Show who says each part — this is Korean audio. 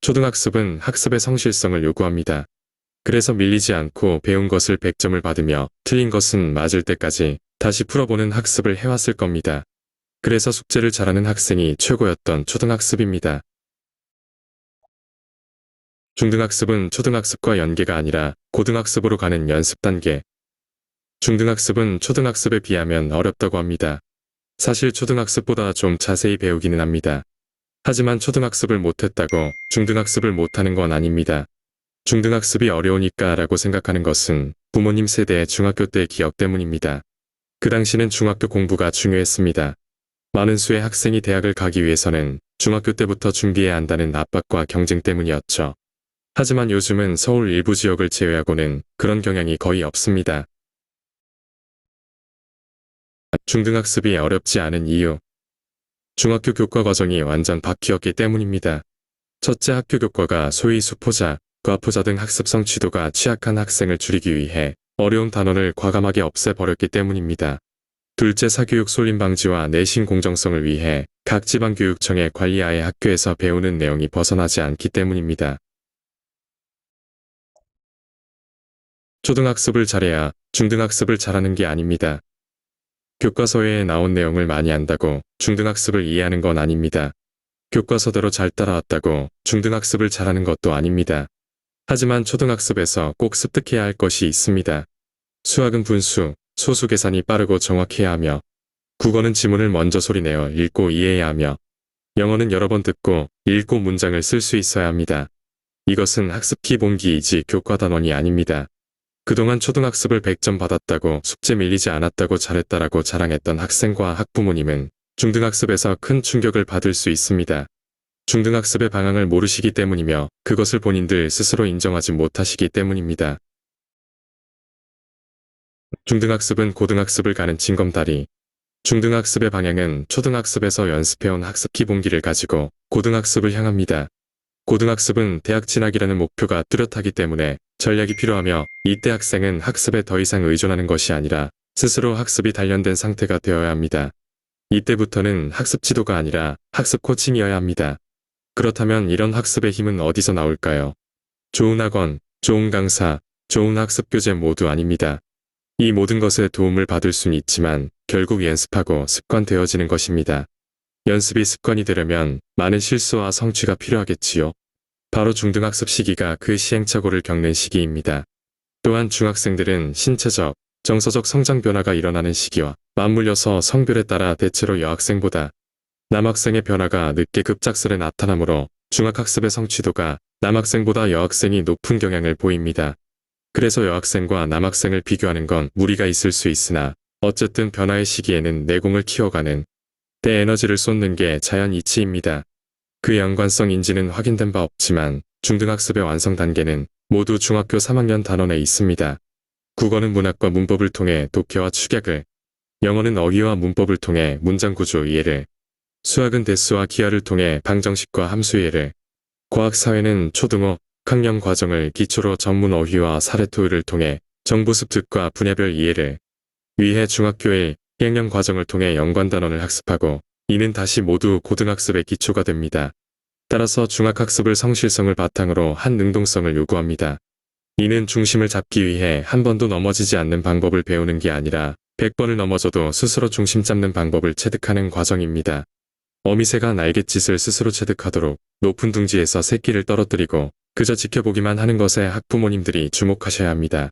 Speaker 1: 초등학습은 학습의 성실성을 요구합니다. 그래서 밀리지 않고 배운 것을 100점을 받으며 틀린 것은 맞을 때까지 다시 풀어보는 학습을 해왔을 겁니다. 그래서 숙제를 잘하는 학생이 최고였던 초등학습입니다. 중등학습은 초등학습과 연계가 아니라 고등학습으로 가는 연습 단계. 중등학습은 초등학습에 비하면 어렵다고 합니다. 사실 초등학습보다 좀 자세히 배우기는 합니다. 하지만 초등학습을 못했다고 중등학습을 못하는 건 아닙니다. 중등학습이 어려우니까 라고 생각하는 것은 부모님 세대의 중학교 때 기억 때문입니다. 그 당시는 중학교 공부가 중요했습니다. 많은 수의 학생이 대학을 가기 위해서는 중학교 때부터 준비해야 한다는 압박과 경쟁 때문이었죠. 하지만 요즘은 서울 일부 지역을 제외하고는 그런 경향이 거의 없습니다. 중등학습이 어렵지 않은 이유. 중학교 교과 과정이 완전 바뀌었기 때문입니다. 첫째, 학교 교과가 소위 수포자, 과포자 등 학습 성취도가 취약한 학생을 줄이기 위해 어려운 단원을 과감하게 없애버렸기 때문입니다. 둘째, 사교육 쏠림 방지와 내신 공정성을 위해 각 지방교육청의 관리하에 학교에서 배우는 내용이 벗어나지 않기 때문입니다. 초등학습을 잘해야 중등학습을 잘하는 게 아닙니다. 교과서에 나온 내용을 많이 안다고 중등학습을 이해하는 건 아닙니다. 교과서대로 잘 따라왔다고 중등학습을 잘하는 것도 아닙니다. 하지만 초등학습에서 꼭 습득해야 할 것이 있습니다. 수학은 분수, 소수 계산이 빠르고 정확해야 하며, 국어는 지문을 먼저 소리내어 읽고 이해해야 하며, 영어는 여러 번 듣고 읽고 문장을 쓸 수 있어야 합니다. 이것은 학습 기본기이지 교과 단원이 아닙니다. 그동안 초등학습을 100점 받았다고 숙제 밀리지 않았다고 잘했다라고 자랑했던 학생과 학부모님은 중등학습에서 큰 충격을 받을 수 있습니다. 중등학습의 방향을 모르시기 때문이며 그것을 본인들 스스로 인정하지 못하시기 때문입니다. 중등학습은 고등학습을 가는 징검다리. 중등학습의 방향은 초등학습에서 연습해온 학습 기본기를 가지고 고등학습을 향합니다. 고등학습은 대학 진학이라는 목표가 뚜렷하기 때문에 전략이 필요하며 이때 학생은 학습에 더 이상 의존하는 것이 아니라 스스로 학습이 단련된 상태가 되어야 합니다. 이때부터는 학습 지도가 아니라 학습 코칭이어야 합니다. 그렇다면 이런 학습의 힘은 어디서 나올까요? 좋은 학원, 좋은 강사, 좋은 학습 교재 모두 아닙니다. 이 모든 것에 도움을 받을 수는 있지만 결국 연습하고 습관되어지는 것입니다. 연습이 습관이 되려면 많은 실수와 성취가 필요하겠지요. 바로 중등학습 시기가 그 시행착오를 겪는 시기입니다. 또한 중학생들은 신체적, 정서적 성장 변화가 일어나는 시기와 맞물려서 성별에 따라 대체로 여학생보다 남학생의 변화가 늦게 급작스레 나타나므로 중학학습의 성취도가 남학생보다 여학생이 높은 경향을 보입니다. 그래서 여학생과 남학생을 비교하는 건 무리가 있을 수 있으나 어쨌든 변화의 시기에는 내공을 키워가는 때 에너지를 쏟는 게 자연 이치입니다. 그 연관성인지는 확인된 바 없지만 중등학습의 완성 단계는 모두 중학교 3학년 단원에 있습니다. 국어는 문학과 문법을 통해 독해와 축약을, 영어는 어휘와 문법을 통해 문장 구조 이해를, 수학은 대수와 기하를 통해 방정식과 함수 이해를, 과학사회는 초등어, 학령 과정을 기초로 전문 어휘와 사례 토의를 통해 정보 습득과 분야별 이해를 위해 중학교 1, 2학년 과정을 통해 연관 단원을 학습하고 이는 다시 모두 고등학습의 기초가 됩니다. 따라서 중학학습을 성실성을 바탕으로 한 능동성을 요구합니다. 이는 중심을 잡기 위해 한 번도 넘어지지 않는 방법을 배우는 게 아니라 100번을 넘어져도 스스로 중심 잡는 방법을 체득하는 과정입니다. 어미새가 날갯짓을 스스로 체득하도록 높은 둥지에서 새끼를 떨어뜨리고 그저 지켜보기만 하는 것에 학부모님들이 주목하셔야 합니다.